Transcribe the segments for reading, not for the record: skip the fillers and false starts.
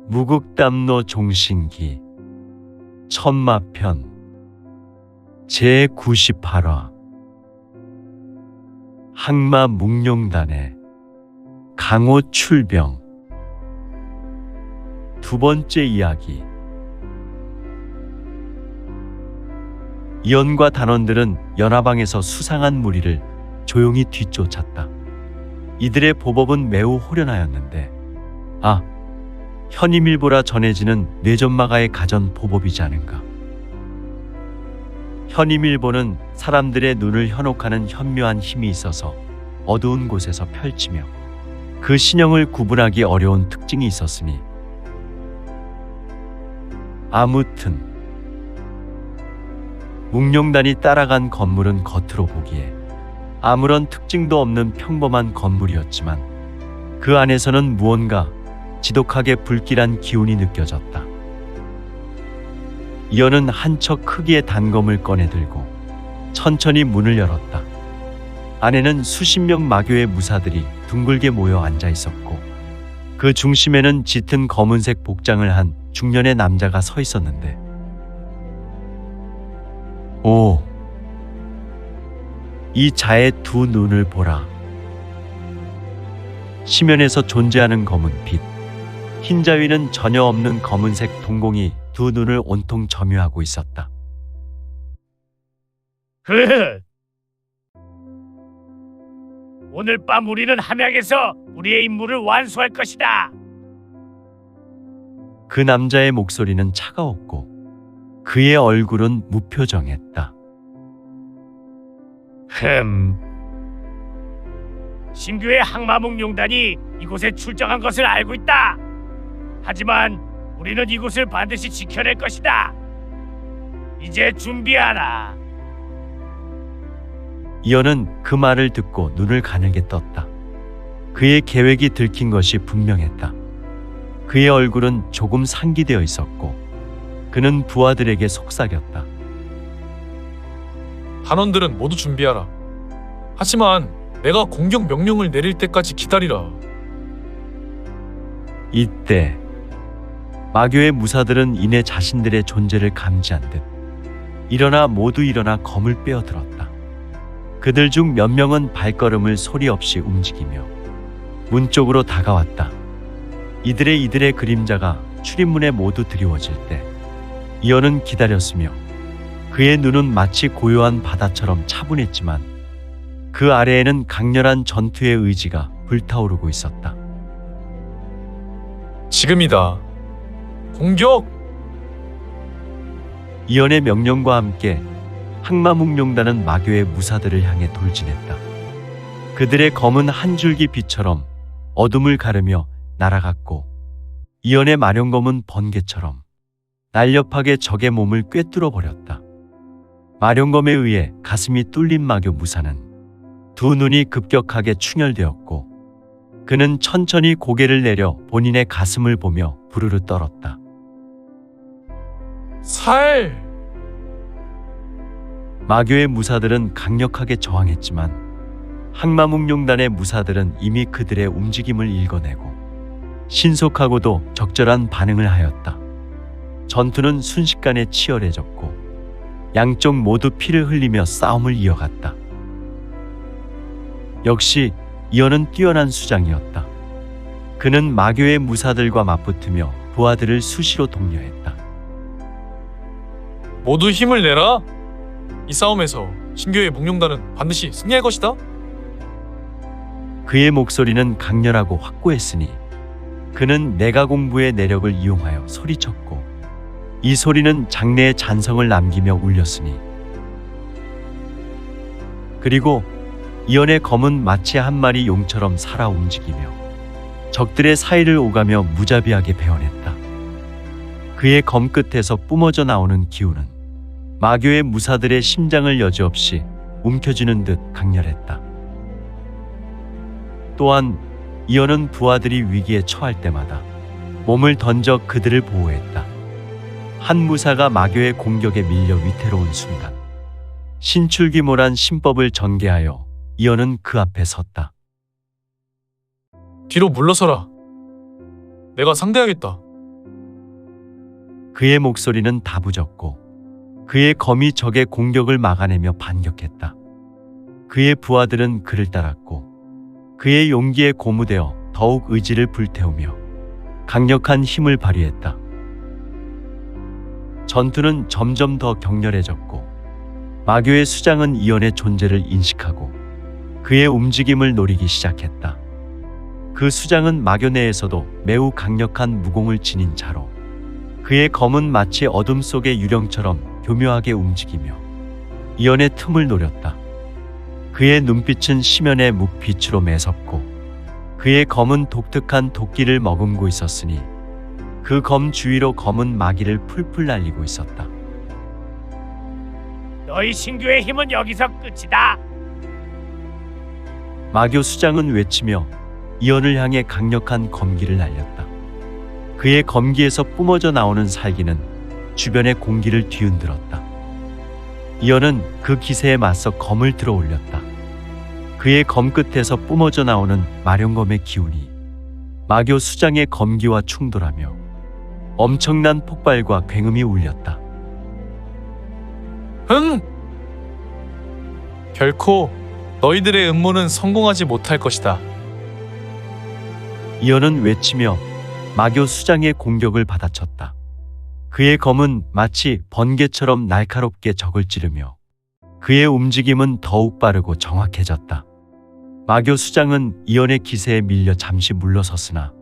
무국담로 종신기 천마편 제98화 항마 묵룡단의 강호 출병. 두 번째 이야기. 이연과 단원들은 연화방에서 수상한 무리를 조용히 뒤쫓았다. 이들의 보법은 매우 호련하였는데 현임일보라 전해지는 뇌전마가의 가전 보법이지 않은가. 현임일보는 사람들의 눈을 현혹하는 현묘한 힘이 있어서 어두운 곳에서 펼치며 그 신형을 구분하기 어려운 특징이 있었으니, 아무튼 묵룡단이 따라간 건물은 겉으로 보기에 아무런 특징도 없는 평범한 건물이었지만 그 안에서는 무언가 지독하게 불길한 기운이 느껴졌다. 이어는 한 척 크기의 단검을 꺼내 들고 천천히 문을 열었다. 안에는 수십 명 마교의 무사들이 둥글게 모여 앉아 있었고 그 중심에는 짙은 검은색 복장을 한 중년의 남자가 서 있었는데, 이 자의 두 눈을 보라. 시면에서 존재하는 검은 빛, 흰자 위는 전혀 없는 검은색 동공이 두 눈을 온통 점유하고 있었다. 오늘 밤 우리는 함양에서 우리의 임무를 완수할 것이다. 그 남자의 목소리는 차가웠고 그의 얼굴은 무표정했다. 신규의 항마묵룡단이 이곳에 출정한 것을 알고 있다. 하지만 우리는 이곳을 반드시 지켜낼 것이다. 이제 준비하라. 이어는 그 말을 듣고 눈을 가늘게 떴다. 그의 계획이 들킨 것이 분명했다. 그의 얼굴은 조금 상기되어 있었고 그는 부하들에게 속삭였다. 단원들은 모두 준비하라. 하지만 내가 공격 명령을 내릴 때까지 기다리라. 이때 마교의 무사들은 이내 자신들의 존재를 감지한 듯 모두 일어나 검을 빼어들었다. 그들 중 몇 명은 발걸음을 소리 없이 움직이며 문 쪽으로 다가왔다. 이들의 그림자가 출입문에 모두 드리워질 때 이어는 기다렸으며 그의 눈은 마치 고요한 바다처럼 차분했지만 그 아래에는 강렬한 전투의 의지가 불타오르고 있었다. 지금이다. 공격! 이연의 명령과 함께 항마묵룡단은 마교의 무사들을 향해 돌진했다. 그들의 검은 한 줄기 빛처럼 어둠을 가르며 날아갔고 이연의 마룡검은 번개처럼 날렵하게 적의 몸을 꿰뚫어 버렸다. 마룡검에 의해 가슴이 뚫린 마교 무사는 두 눈이 급격하게 충혈되었고 그는 천천히 고개를 내려 본인의 가슴을 보며 부르르 떨었다. 살! 마교의 무사들은 강력하게 저항했지만 항마묵룡단의 무사들은 이미 그들의 움직임을 읽어내고 신속하고도 적절한 반응을 하였다. 전투는 순식간에 치열해졌고 양쪽 모두 피를 흘리며 싸움을 이어갔다. 역시 이어는 뛰어난 수장이었다. 그는 마교의 무사들과 맞붙으며 부하들을 수시로 독려했다. 모두 힘을 내라. 이 싸움에서 신교의 묵룡단은 반드시 승리할 것이다. 그의 목소리는 강렬하고 확고했으니 그는 내가 공부의 내력을 이용하여 소리쳤고 이 소리는 장래의 잔성을 남기며 울렸으니, 그리고 이연의 검은 마치 한 마리 용처럼 살아 움직이며 적들의 사이를 오가며 무자비하게 베어냈다. 그의 검 끝에서 뿜어져 나오는 기운은 마교의 무사들의 심장을 여지없이 움켜쥐는 듯 강렬했다. 또한 이어는 부하들이 위기에 처할 때마다 몸을 던져 그들을 보호했다. 한 무사가 마교의 공격에 밀려 위태로운 순간 신출귀몰한 신법을 전개하여 이어는 그 앞에 섰다. 뒤로 물러서라. 내가 상대하겠다. 그의 목소리는 다부졌고 그의 검이 적의 공격을 막아내며 반격했다. 그의 부하들은 그를 따랐고 그의 용기에 고무되어 더욱 의지를 불태우며 강력한 힘을 발휘했다. 전투는 점점 더 격렬해졌고 마교의 수장은 이연의 존재를 인식하고 그의 움직임을 노리기 시작했다. 그 수장은 마교 내에서도 매우 강력한 무공을 지닌 자로 그의 검은 마치 어둠 속의 유령처럼 교묘하게 움직이며 이연의 틈을 노렸다. 그의 눈빛은 심연의 묵빛으로 매섭고 그의 검은 독특한 도끼를 머금고 있었으니 그 검 주위로 검은 마기를 풀풀 날리고 있었다. 너희 신교의 힘은 여기서 끝이다. 마교 수장은 외치며 이연을 향해 강력한 검기를 날렸다. 그의 검기에서 뿜어져 나오는 살기는 주변의 공기를 뒤흔들었다. 이연은 그 기세에 맞서 검을 들어 올렸다. 그의 검 끝에서 뿜어져 나오는 마룡검의 기운이 마교 수장의 검기와 충돌하며 엄청난 폭발과 굉음이 울렸다. 흥! 결코 너희들의 음모는 성공하지 못할 것이다. 이연은 외치며 마교 수장의 공격을 받아쳤다. 그의 검은 마치 번개처럼 날카롭게 적을 찌르며 그의 움직임은 더욱 빠르고 정확해졌다. 마교 수장은 이연의 기세에 밀려 잠시 물러섰으나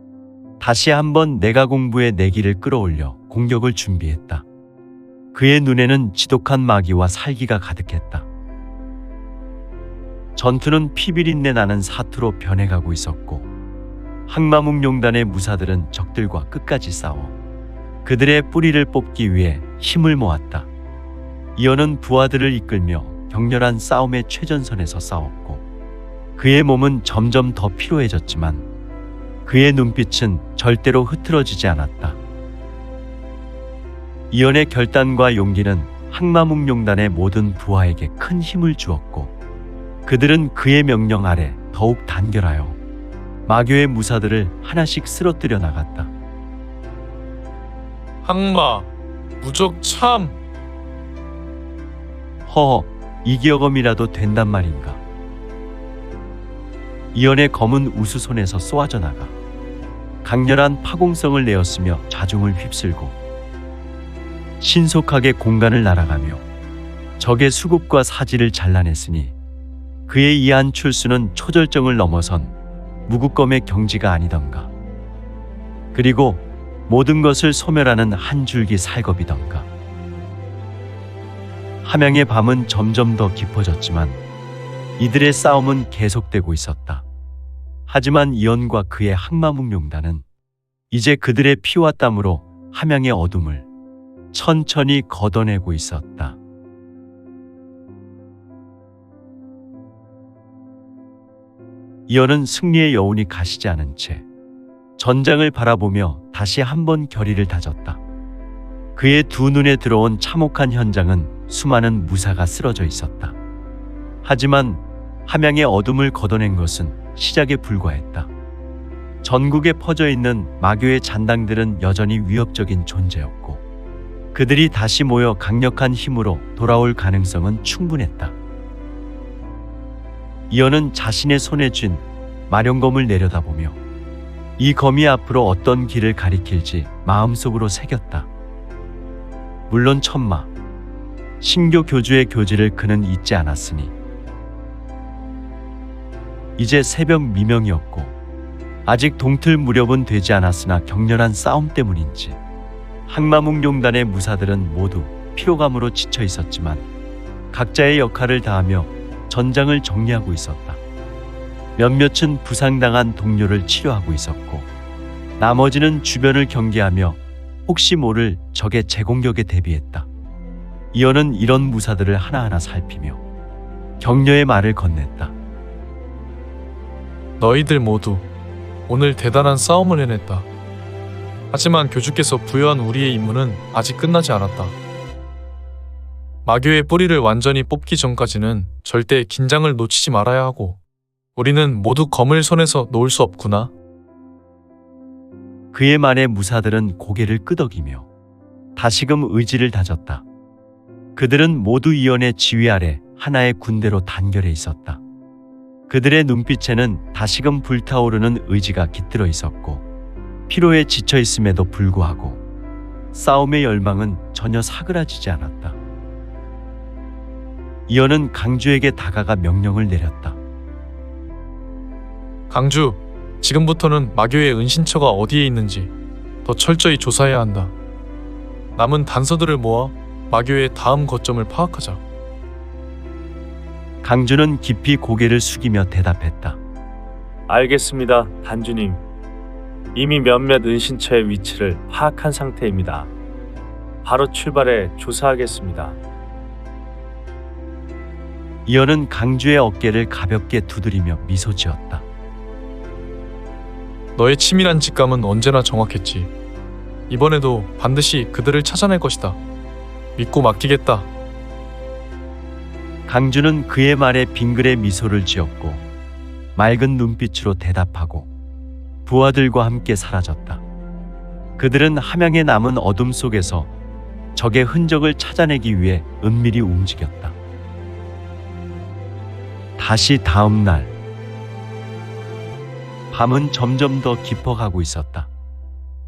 다시 한번 내가 공부의 내기를 끌어올려 공격을 준비했다. 그의 눈에는 지독한 마기와 살기가 가득했다. 전투는 피비린내 나는 사투로 변해가고 있었고 항마묵룡단의 무사들은 적들과 끝까지 싸워 그들의 뿌리를 뽑기 위해 힘을 모았다. 이연은 부하들을 이끌며 격렬한 싸움의 최전선에서 싸웠고 그의 몸은 점점 더 피로해졌지만 그의 눈빛은 절대로 흐트러지지 않았다. 이연의 결단과 용기는 항마묵룡단의 모든 부하에게 큰 힘을 주었고 그들은 그의 명령 아래 더욱 단결하여 마교의 무사들을 하나씩 쓰러뜨려 나갔다. 항마, 무적 참! 허허, 이기어검이라도 된단 말인가. 이연의 검은 우수손에서 쏘아져 나가 강렬한 파공성을 내었으며 자중을 휩쓸고 신속하게 공간을 날아가며 적의 수급과 사지를 잘라냈으니 그의 이 한 출수는 초절정을 넘어선 무구검의 경지가 아니던가. 그리고 모든 것을 소멸하는 한 줄기 살겁이던가. 함양의 밤은 점점 더 깊어졌지만 이들의 싸움은 계속되고 있었다. 하지만 이연과 그의 항마묵룡단은 이제 그들의 피와 땀으로 함양의 어둠을 천천히 걷어내고 있었다. 이연은 승리의 여운이 가시지 않은 채 전장을 바라보며 다시 한번 결의를 다졌다. 그의 두 눈에 들어온 참혹한 현장은 수많은 무사가 쓰러져 있었다. 하지만 함양의 어둠을 걷어낸 것은 시작에 불과했다. 전국에 퍼져 있는 마교의 잔당들은 여전히 위협적인 존재였고 그들이 다시 모여 강력한 힘으로 돌아올 가능성은 충분했다. 이연은 자신의 손에 쥔 마룡검을 내려다보며 이 검이 앞으로 어떤 길을 가리킬지 마음속으로 새겼다. 물론 천마, 신교 교주의 교지를 그는 잊지 않았으니 이제 새벽 미명이었고 아직 동틀 무렵은 되지 않았으나 격렬한 싸움 때문인지 항마묵룡단의 무사들은 모두 피로감으로 지쳐 있었지만 각자의 역할을 다하며 전장을 정리하고 있었다. 몇몇은 부상당한 동료를 치료하고 있었고 나머지는 주변을 경계하며 혹시 모를 적의 재공격에 대비했다. 이연은 이런 무사들을 하나하나 살피며 격려의 말을 건넸다. 너희들 모두 오늘 대단한 싸움을 해냈다. 하지만 교주께서 부여한 우리의 임무는 아직 끝나지 않았다. 마교의 뿌리를 완전히 뽑기 전까지는 절대 긴장을 놓치지 말아야 하고 우리는 모두 검을 손에서 놓을 수 없구나. 그의 말에 무사들은 고개를 끄덕이며 다시금 의지를 다졌다. 그들은 모두 이연의 지휘 아래 하나의 군대로 단결해 있었다. 그들의 눈빛에는 다시금 불타오르는 의지가 깃들어 있었고 피로에 지쳐 있음에도 불구하고 싸움의 열망은 전혀 사그라지지 않았다. 이연은 강주에게 다가가 명령을 내렸다. 강주, 지금부터는 마교의 은신처가 어디에 있는지 더 철저히 조사해야 한다. 남은 단서들을 모아 마교의 다음 거점을 파악하자. 강주는 깊이 고개를 숙이며 대답했다. 알겠습니다, 단주님. 이미 몇몇 은신처의 위치를 파악한 상태입니다. 바로 출발해 조사하겠습니다. 이연은 강주의 어깨를 가볍게 두드리며 미소 지었다. 너의 치밀한 직감은 언제나 정확했지. 이번에도 반드시 그들을 찾아낼 것이다. 믿고 맡기겠다. 강주는 그의 말에 빙그레 미소를 지었고 맑은 눈빛으로 대답하고 부하들과 함께 사라졌다. 그들은 함양에 남은 어둠 속에서 적의 흔적을 찾아내기 위해 은밀히 움직였다. 다시 다음 날 밤은 점점 더 깊어가고 있었다.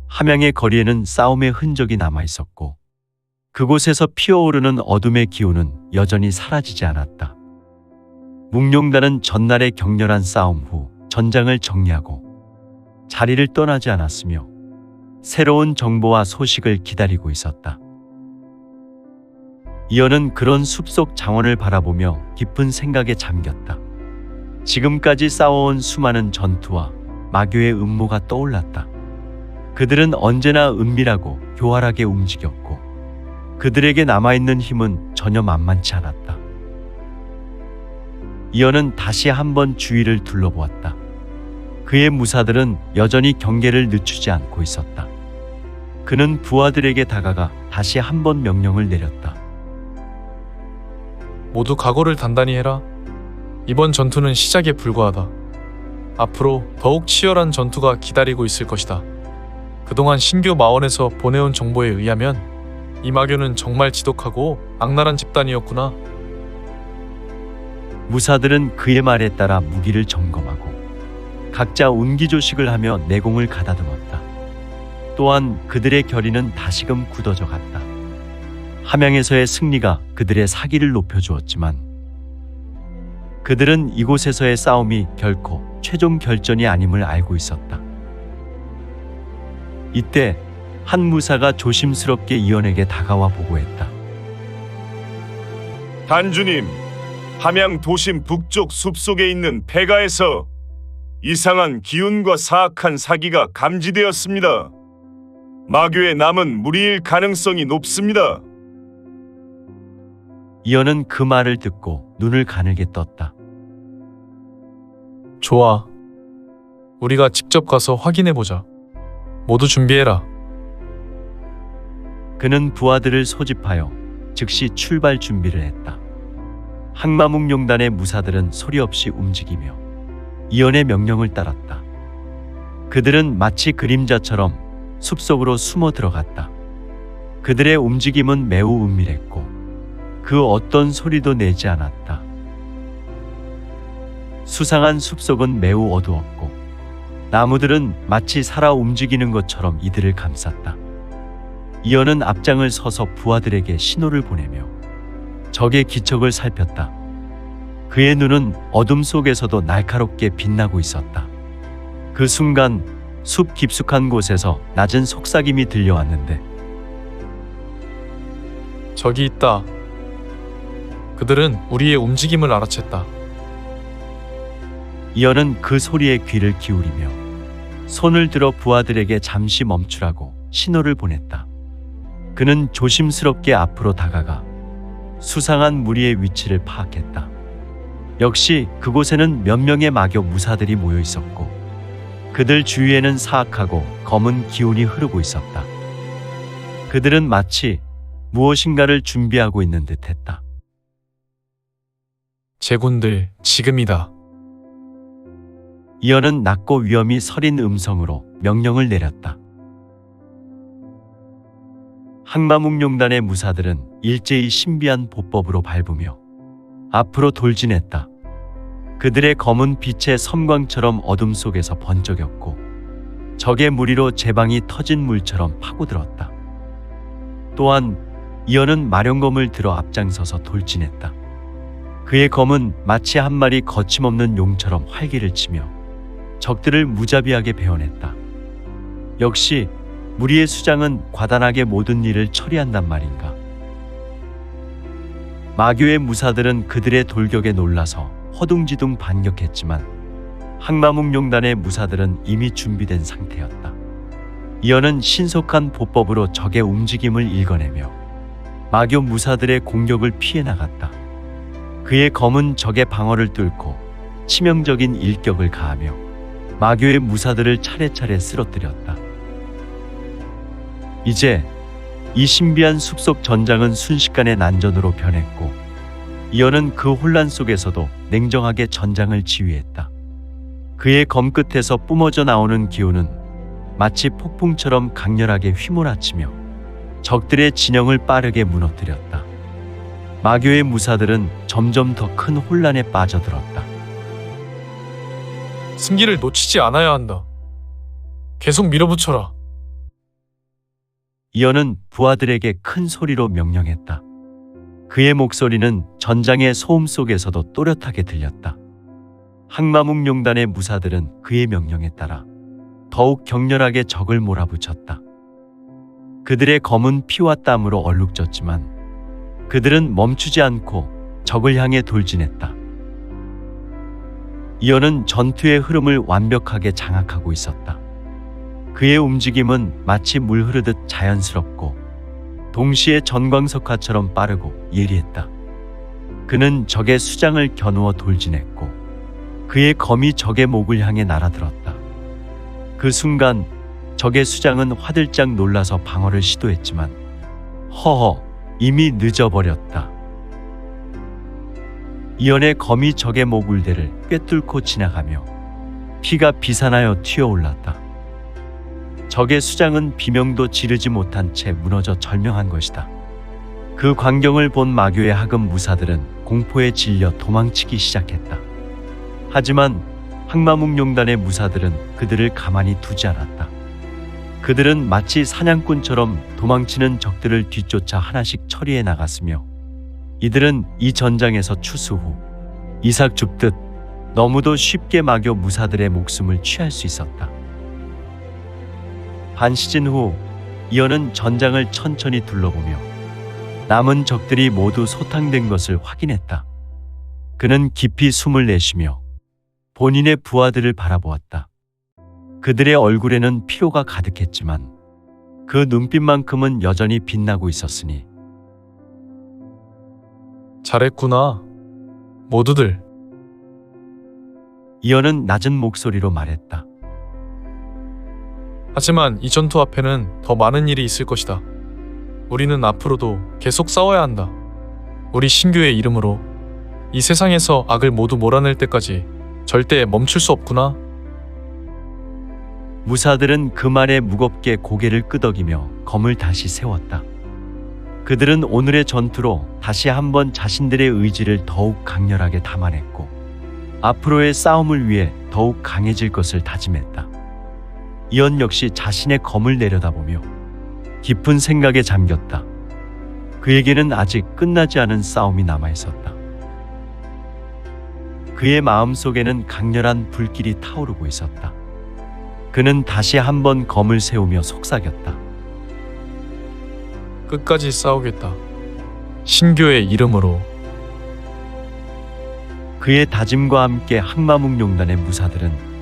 함양의 거리에는 싸움의 흔적이 남아 있었고 그곳에서 피어오르는 어둠의 기운은 여전히 사라지지 않았다. 묵룡단은 전날의 격렬한 싸움 후 전장을 정리하고 자리를 떠나지 않았으며 새로운 정보와 소식을 기다리고 있었다. 이연은 그런 숲속 장원을 바라보며 깊은 생각에 잠겼다. 지금까지 싸워온 수많은 전투와 마교의 음모가 떠올랐다. 그들은 언제나 은밀하고 교활하게 움직였고 그들에게 남아있는 힘은 전혀 만만치 않았다. 이연은 다시 한번 주위를 둘러보았다. 그의 무사들은 여전히 경계를 늦추지 않고 있었다. 그는 부하들에게 다가가 다시 한번 명령을 내렸다. 모두 각오를 단단히 해라. 이번 전투는 시작에 불과하다. 앞으로 더욱 치열한 전투가 기다리고 있을 것이다. 그동안 신규 마원에서 보내온 정보에 의하면 이 마교는 정말 지독하고 악랄한 집단이었구나. 무사들은 그의 말에 따라 무기를 점검하고 각자 운기조식을 하며 내공을 가다듬었다. 또한 그들의 결의는 다시금 굳어져 갔다. 함양에서의 승리가 그들의 사기를 높여주었지만 그들은 이곳에서의 싸움이 결코 최종 결전이 아님을 알고 있었다. 이때 한 무사가 조심스럽게 이연에게 다가와 보고했다. 단주님, 함양 도심 북쪽 숲속에 있는 폐가에서 이상한 기운과 사악한 사기가 감지되었습니다. 마교의 남은 무리일 가능성이 높습니다. 이연은 그 말을 듣고 눈을 가늘게 떴다. 좋아. 우리가 직접 가서 확인해보자. 모두 준비해라. 그는 부하들을 소집하여 즉시 출발 준비를 했다. 항마묵룡단의 무사들은 소리 없이 움직이며 이연의 명령을 따랐다. 그들은 마치 그림자처럼 숲속으로 숨어 들어갔다. 그들의 움직임은 매우 은밀했고 그 어떤 소리도 내지 않았다. 수상한 숲속은 매우 어두웠고 나무들은 마치 살아 움직이는 것처럼 이들을 감쌌다. 이연은 앞장을 서서 부하들에게 신호를 보내며 적의 기척을 살폈다. 그의 눈은 어둠 속에서도 날카롭게 빛나고 있었다. 그 순간 숲 깊숙한 곳에서 낮은 속삭임이 들려왔는데 저기 있다. 그들은 우리의 움직임을 알아챘다. 이연은 그 소리에 귀를 기울이며 손을 들어 부하들에게 잠시 멈추라고 신호를 보냈다. 그는 조심스럽게 앞으로 다가가 수상한 무리의 위치를 파악했다. 역시 그곳에는 몇 명의 마교 무사들이 모여 있었고 그들 주위에는 사악하고 검은 기운이 흐르고 있었다. 그들은 마치 무엇인가를 준비하고 있는 듯했다. 제군들, 지금이다. 이연은 낮고 위험이 서린 음성으로 명령을 내렸다. 항마묵룡단의 무사들은 일제히 신비한 보법으로 밟으며 앞으로 돌진했다. 그들의 검은 빛의 섬광처럼 어둠 속에서 번쩍였고 적의 무리로 제방이 터진 물처럼 파고들었다. 또한 이어는 마룡검을 들어 앞장서서 돌진했다. 그의 검은 마치 한 마리 거침없는 용처럼 활기를 치며 적들을 무자비하게 베어냈다. 역시 무리의 수장은 과단하게 모든 일을 처리한단 말인가. 마교의 무사들은 그들의 돌격에 놀라서 허둥지둥 반격했지만 항마묵룡단의 무사들은 이미 준비된 상태였다. 이어는 신속한 보법으로 적의 움직임을 읽어내며 마교 무사들의 공격을 피해 나갔다. 그의 검은 적의 방어를 뚫고 치명적인 일격을 가하며 마교의 무사들을 차례차례 쓰러뜨렸다. 이제 이 신비한 숲속 전장은 순식간에 난전으로 변했고 이어는 그 혼란 속에서도 냉정하게 전장을 지휘했다. 그의 검 끝에서 뿜어져 나오는 기운은 마치 폭풍처럼 강렬하게 휘몰아치며 적들의 진영을 빠르게 무너뜨렸다. 마교의 무사들은 점점 더 큰 혼란에 빠져들었다. 승기를 놓치지 않아야 한다. 계속 밀어붙여라. 이어는 부하들에게 큰 소리로 명령했다. 그의 목소리는 전장의 소음 속에서도 또렷하게 들렸다. 항마묵룡단의 무사들은 그의 명령에 따라 더욱 격렬하게 적을 몰아붙였다. 그들의 검은 피와 땀으로 얼룩졌지만 그들은 멈추지 않고 적을 향해 돌진했다. 이어는 전투의 흐름을 완벽하게 장악하고 있었다. 그의 움직임은 마치 물 흐르듯 자연스럽고 동시에 전광석화처럼 빠르고 예리했다. 그는 적의 수장을 겨누어 돌진했고 그의 검이 적의 목을 향해 날아들었다. 그 순간 적의 수장은 화들짝 놀라서 방어를 시도했지만 허허 이미 늦어버렸다. 이연의 검이 적의 목 울대를 꿰뚫고 지나가며 피가 비산하여 튀어올랐다. 적의 수장은 비명도 지르지 못한 채 무너져 절명한 것이다. 그 광경을 본 마교의 하급 무사들은 공포에 질려 도망치기 시작했다. 하지만 항마묵룡단의 무사들은 그들을 가만히 두지 않았다. 그들은 마치 사냥꾼처럼 도망치는 적들을 뒤쫓아 하나씩 처리해 나갔으며 이들은 이 전장에서 추수 후 이삭 줍듯 너무도 쉽게 마교 무사들의 목숨을 취할 수 있었다. 반 시즌 후 이어는 전장을 천천히 둘러보며 남은 적들이 모두 소탕된 것을 확인했다. 그는 깊이 숨을 내쉬며 본인의 부하들을 바라보았다. 그들의 얼굴에는 피로가 가득했지만 그 눈빛만큼은 여전히 빛나고 있었으니 잘했구나. 모두들. 이어는 낮은 목소리로 말했다. 하지만 이 전투 앞에는 더 많은 일이 있을 것이다. 우리는 앞으로도 계속 싸워야 한다. 우리 신규의 이름으로 이 세상에서 악을 모두 몰아낼 때까지 절대 멈출 수 없구나. 무사들은 그 말에 무겁게 고개를 끄덕이며 검을 다시 세웠다. 그들은 오늘의 전투로 다시 한번 자신들의 의지를 더욱 강렬하게 담아냈고 앞으로의 싸움을 위해 더욱 강해질 것을 다짐했다. 이언 역시 자신의 검을 내려다보며 깊은 생각에 잠겼다. 그에게는 아직 끝나지 않은 싸움이 남아있었다. 그의 마음속에는 강렬한 불길이 타오르고 있었다. 그는 다시 한번 검을 세우며 속삭였다. 끝까지 싸우겠다. 신교의 이름으로. 그의 다짐과 함께 항마묵룡단의 무사들은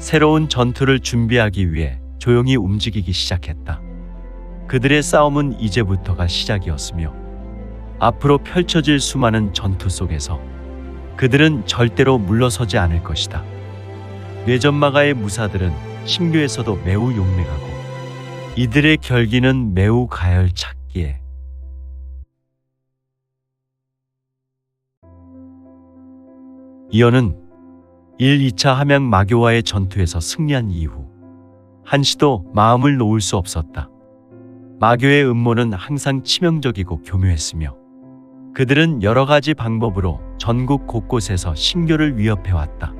새로운 전투를 준비하기 위해 조용히 움직이기 시작했다. 그들의 싸움은 이제부터가 시작이었으며 앞으로 펼쳐질 수많은 전투 속에서 그들은 절대로 물러서지 않을 것이다. 뇌전마가의 무사들은 신교에서도 매우 용맹하고 이들의 결기는 매우 가열찼기에 이어는 1, 2차 함양 마교와의 전투에서 승리한 이후 한시도 마음을 놓을 수 없었다. 마교의 음모는 항상 치명적이고 교묘했으며 그들은 여러 가지 방법으로 전국 곳곳에서 신교를 위협해왔다.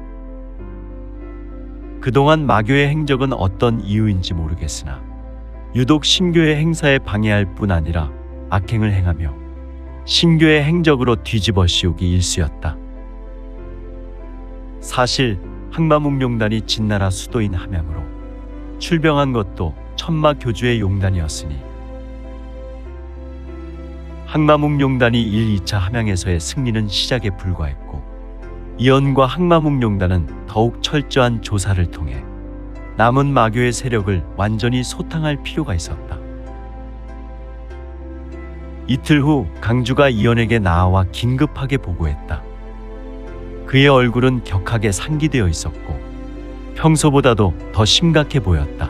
그동안 마교의 행적은 어떤 이유인지 모르겠으나 유독 신교의 행사에 방해할 뿐 아니라 악행을 행하며 신교의 행적으로 뒤집어 씌우기 일쑤였다. 사실 항마묵룡단이 진나라 수도인 함양으로 출병한 것도 천마 교주의 용단이었으니 항마묵룡단이 1, 2차 함양에서의 승리는 시작에 불과했고 이연과 항마묵룡단은 더욱 철저한 조사를 통해 남은 마교의 세력을 완전히 소탕할 필요가 있었다. 이틀 후 강주가 이연에게 나와 긴급하게 보고했다. 그의 얼굴은 격하게 상기되어 있었고 평소보다도 더 심각해 보였다.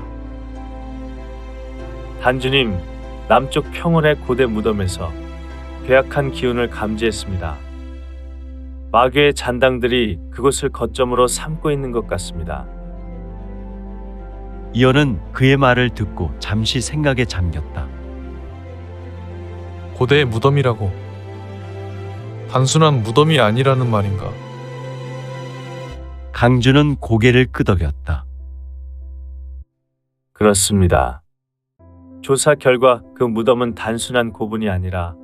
단주님, 남쪽 평원의 고대 무덤에서 괴악한 기운을 감지했습니다. 마교의 잔당들이 그곳을 거점으로 삼고 있는 것 같습니다. 이연은 그의 말을 듣고 잠시 생각에 잠겼다. 고대의 무덤이라고. 단순한 무덤이 아니라는 말인가? 강주는 고개를 끄덕였다. 그렇습니다. 조사 결과 그 무덤은 단순한 고분이 아니라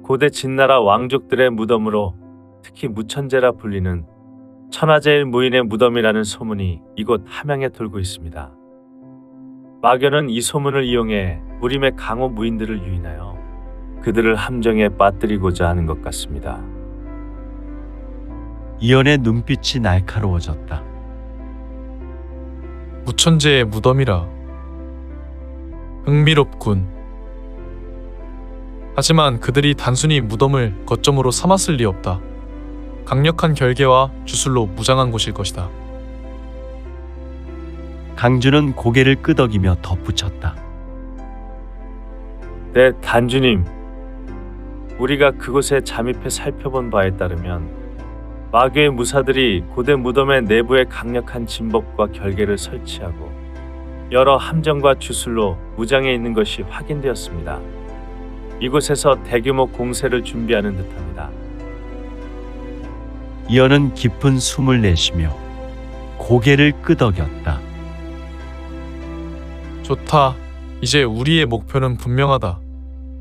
고대 진나라 왕족들의 무덤으로 특히 무천재라 불리는 천하제일 무인의 무덤이라는 소문이 이곳 함양에 돌고 있습니다. 마교는 이 소문을 이용해 무림의 강호 무인들을 유인하여 그들을 함정에 빠뜨리고자 하는 것 같습니다. 이연의 눈빛이 날카로워졌다. 무천재의 무덤이라. 흥미롭군. 하지만 그들이 단순히 무덤을 거점으로 삼았을 리 없다. 강력한 결계와 주술로 무장한 곳일 것이다. 강주는 고개를 끄덕이며 덧붙였다. 네, 단주님. 우리가 그곳에 잠입해 살펴본 바에 따르면 마교의 무사들이 고대 무덤의 내부에 강력한 진법과 결계를 설치하고 여러 함정과 주술로 무장해 있는 것이 확인되었습니다. 이곳에서 대규모 공세를 준비하는 듯합니다. 이연은 깊은 숨을 내쉬며 고개를 끄덕였다. 좋다. 이제 우리의 목표는 분명하다.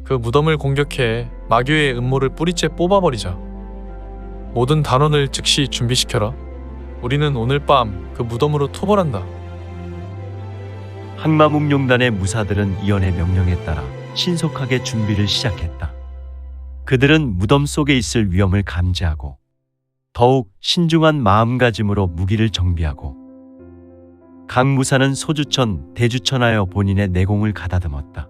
그 무덤을 공격해 마교의 음모를 뿌리째 뽑아버리자. 모든 단원을 즉시 준비시켜라. 우리는 오늘 밤 그 무덤으로 투벌한다. 항마묵룡단의 무사들은 이연의 명령에 따라 신속하게 준비를 시작했다. 그들은 무덤 속에 있을 위험을 감지하고 더욱 신중한 마음가짐으로 무기를 정비하고 각 무사는 소주천, 대주천하여 본인의 내공을 가다듬었다.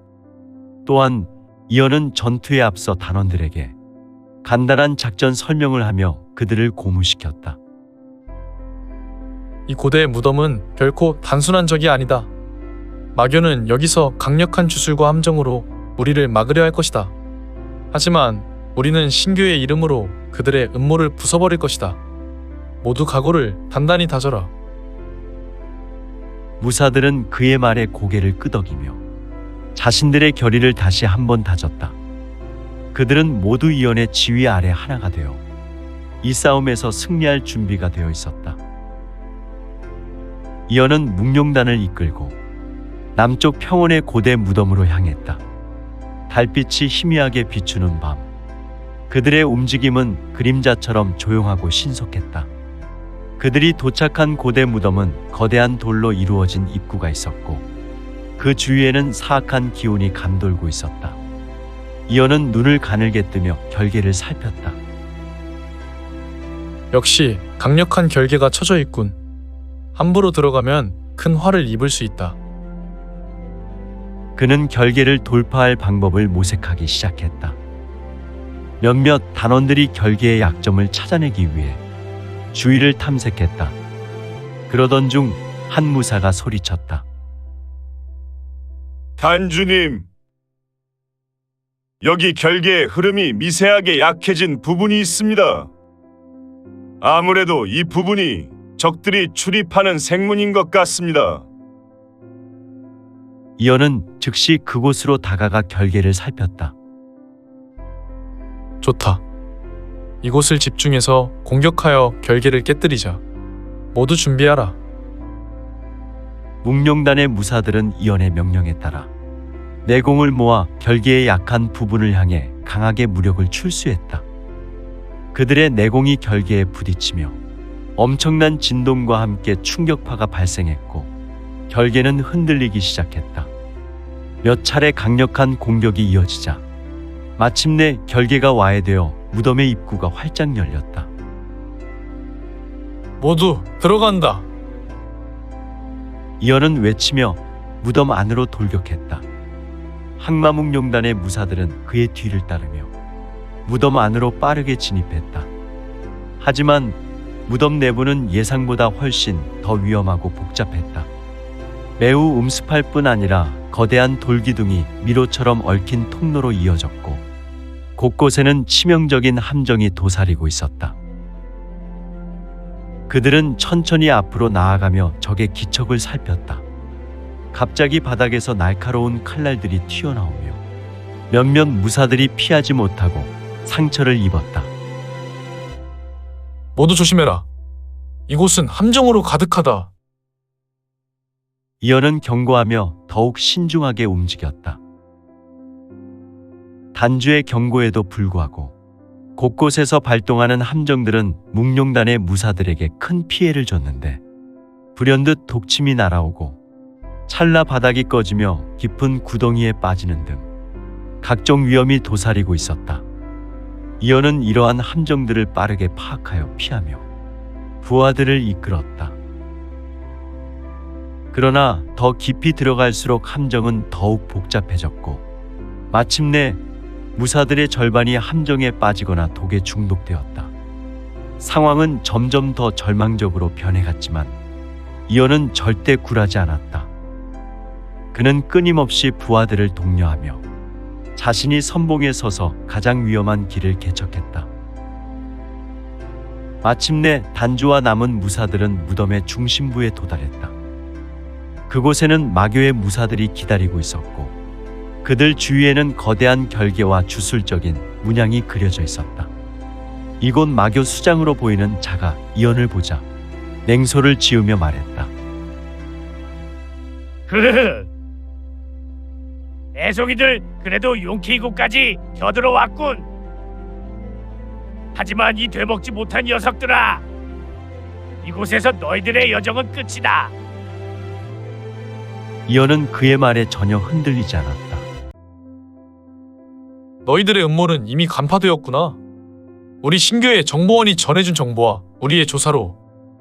또한 이연은 전투에 앞서 단원들에게 간단한 작전 설명을 하며 그들을 고무시켰다. 이 고대의 무덤은 결코 단순한 적이 아니다. 마교는 여기서 강력한 주술과 함정으로 우리를 막으려 할 것이다. 하지만 우리는 신교의 이름으로 그들의 음모를 부숴버릴 것이다. 모두 각오를 단단히 다져라. 무사들은 그의 말에 고개를 끄덕이며 자신들의 결의를 다시 한번 다졌다. 그들은 모두 이연의 지휘 아래 하나가 되어 이 싸움에서 승리할 준비가 되어 있었다. 이연은 묵룡단을 이끌고 남쪽 평원의 고대 무덤으로 향했다. 달빛이 희미하게 비추는 밤, 그들의 움직임은 그림자처럼 조용하고 신속했다. 그들이 도착한 고대 무덤은 거대한 돌로 이루어진 입구가 있었고 그 주위에는 사악한 기운이 감돌고 있었다. 이연은 눈을 가늘게 뜨며 결계를 살폈다. 역시 강력한 결계가 쳐져 있군. 함부로 들어가면 큰 화를 입을 수 있다. 그는 결계를 돌파할 방법을 모색하기 시작했다. 몇몇 단원들이 결계의 약점을 찾아내기 위해 주위를 탐색했다. 그러던 중 한 무사가 소리쳤다. 단주님, 여기 결계의 흐름이 미세하게 약해진 부분이 있습니다. 아무래도 이 부분이 적들이 출입하는 생문인 것 같습니다. 이어는 즉시 그곳으로 다가가 결계를 살폈다. 좋다. 이곳을 집중해서 공격하여 결계를 깨뜨리자. 모두 준비하라. 묵룡단의 무사들은 이언의 명령에 따라 내공을 모아 결계의 약한 부분을 향해 강하게 무력을 출수했다. 그들의 내공이 결계에 부딪히며 엄청난 진동과 함께 충격파가 발생했고 결계는 흔들리기 시작했다. 몇 차례 강력한 공격이 이어지자 마침내 결계가 와해되어 무덤의 입구가 활짝 열렸다. 모두 들어간다. 이어는 외치며 무덤 안으로 돌격했다. 항마묵룡단의 무사들은 그의 뒤를 따르며 무덤 안으로 빠르게 진입했다. 하지만 무덤 내부는 예상보다 훨씬 더 위험하고 복잡했다. 매우 음습할 뿐 아니라 거대한 돌기둥이 미로처럼 얽힌 통로로 이어졌고 곳곳에는 치명적인 함정이 도사리고 있었다. 그들은 천천히 앞으로 나아가며 적의 기척을 살폈다. 갑자기 바닥에서 날카로운 칼날들이 튀어나오며 몇몇 무사들이 피하지 못하고 상처를 입었다. 모두 조심해라. 이곳은 함정으로 가득하다. 이어는 경고하며 더욱 신중하게 움직였다. 단주의 경고에도 불구하고 곳곳에서 발동하는 함정들은 묵룡단의 무사들에게 큰 피해를 줬는데 불현듯 독침이 날아오고 찰나 바닥이 꺼지며 깊은 구덩이에 빠지는 등 각종 위험이 도사리고 있었다. 이어는 이러한 함정들을 빠르게 파악하여 피하며 부하들을 이끌었다. 그러나 더 깊이 들어갈수록 함정은 더욱 복잡해졌고 마침내 무사들의 절반이 함정에 빠지거나 독에 중독되었다. 상황은 점점 더 절망적으로 변해갔지만 이어는 절대 굴하지 않았다. 그는 끊임없이 부하들을 독려하며 자신이 선봉에 서서 가장 위험한 길을 개척했다. 마침내 단주와 남은 무사들은 무덤의 중심부에 도달했다. 그곳에는 마교의 무사들이 기다리고 있었고 그들 주위에는 거대한 결계와 주술적인 문양이 그려져 있었다. 이곳 마교 수장으로 보이는 자가 이언을 보자 냉소를 지으며 말했다. 애송이들 그래도 용케 이곳까지 겨들어왔군. 하지만 이 되먹지 못한 녀석들아, 이곳에서 너희들의 여정은 끝이다. 이언은 그의 말에 전혀 흔들리지 않았다. 너희들의 음모는 이미 간파되었구나. 우리 신교의 정보원이 전해준 정보와 우리의 조사로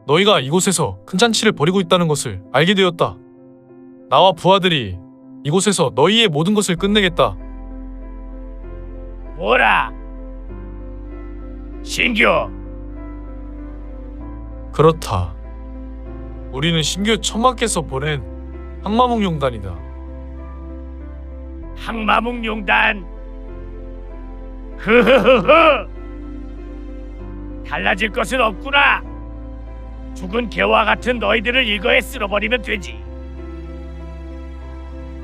너희가 이곳에서 큰 잔치를 벌이고 있다는 것을 알게 되었다. 나와 부하들이 이곳에서 너희의 모든 것을 끝내겠다. 뭐라? 신규, 그렇다. 우리는 신교 천마께서 보낸 항마묵룡단이다. 항마묵룡단. 흐흐흐흐. 달라질 것은 없구나. 죽은 개와 같은 너희들을 일거에 쓸어버리면 되지.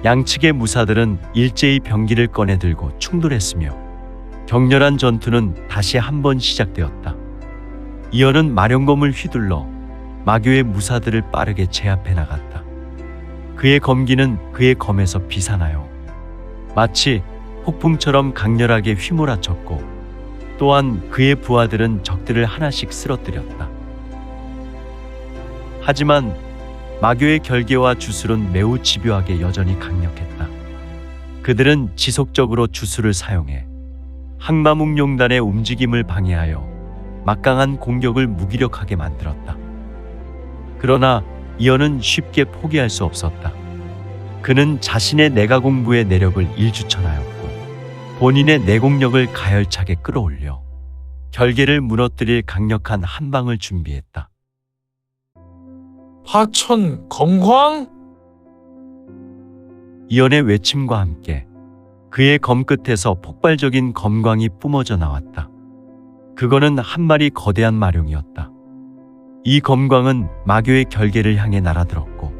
양측의 무사들은 일제히 병기를 꺼내들고 충돌했으며 격렬한 전투는 다시 한번 시작되었다. 이어는 마령검을 휘둘러 마교의 무사들을 빠르게 제압해 나갔다. 그의 검기는 그의 검에서 비산하여 마치 폭풍처럼 강렬하게 휘몰아쳤고 또한 그의 부하들은 적들을 하나씩 쓰러뜨렸다. 하지만 마교의 결계와 주술은 매우 집요하게 여전히 강력했다. 그들은 지속적으로 주술을 사용해 항마묵룡단의 움직임을 방해하여 막강한 공격을 무기력하게 만들었다. 그러나 이어는 쉽게 포기할 수 없었다. 그는 자신의 내가 공부의 내력을 일주천하였고 본인의 내공력을 가열차게 끌어올려 결계를 무너뜨릴 강력한 한 방을 준비했다. 하천 검광? 이언의 외침과 함께 그의 검끝에서 폭발적인 검광이 뿜어져 나왔다. 그거는 한 마리 거대한 마룡이었다. 이 검광은 마교의 결계를 향해 날아들었고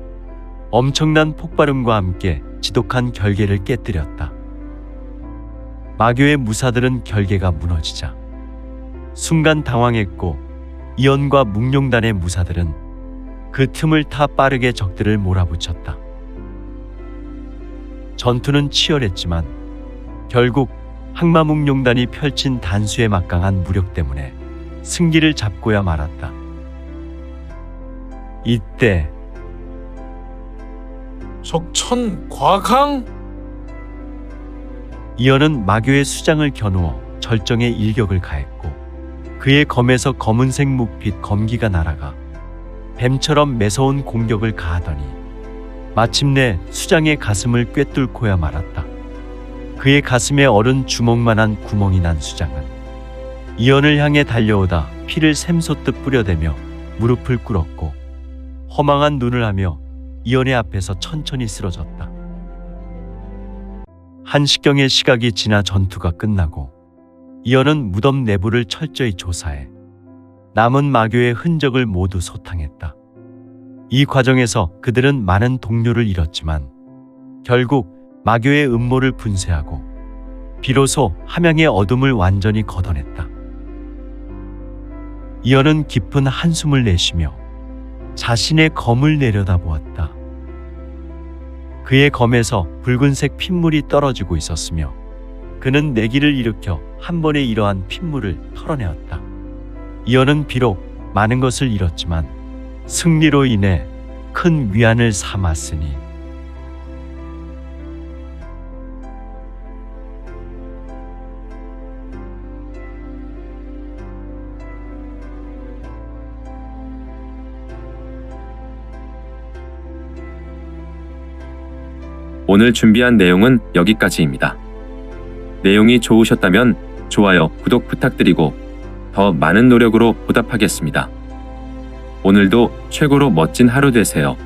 엄청난 폭발음과 함께 지독한 결계를 깨뜨렸다. 마교의 무사들은 결계가 무너지자 순간 당황했고 이연과 묵룡단의 무사들은 그 틈을 타 빠르게 적들을 몰아붙였다. 전투는 치열했지만 결국 항마묵룡단이 펼친 단수의 막강한 무력 때문에 승기를 잡고야 말았다. 이때 적천 과강? 이연은 마교의 수장을 겨누어 절정의 일격을 가했고 그의 검에서 검은색 묵빛 검기가 날아가 뱀처럼 매서운 공격을 가하더니 마침내 수장의 가슴을 꿰뚫고야 말았다. 그의 가슴에 어른 주먹만한 구멍이 난 수장은 이연을 향해 달려오다 피를 샘솟듯 뿌려대며 무릎을 꿇었고 허망한 눈을 하며 이연의 앞에서 천천히 쓰러졌다. 한식경의 시각이 지나 전투가 끝나고 이연은 무덤 내부를 철저히 조사해 남은 마교의 흔적을 모두 소탕했다. 이 과정에서 그들은 많은 동료를 잃었지만 결국 마교의 음모를 분쇄하고 비로소 함양의 어둠을 완전히 걷어냈다. 이연은 깊은 한숨을 내쉬며 자신의 검을 내려다보았다. 그의 검에서 붉은색 핏물이 떨어지고 있었으며 그는 내기를 일으켜 한 번에 이러한 핏물을 털어내었다. 이연은 비록 많은 것을 잃었지만 승리로 인해 큰 위안을 삼았으니 오늘 준비한 내용은 여기까지입니다. 내용이 좋으셨다면 좋아요, 구독 부탁드리고 더 많은 노력으로 보답하겠습니다. 오늘도 최고로 멋진 하루 되세요.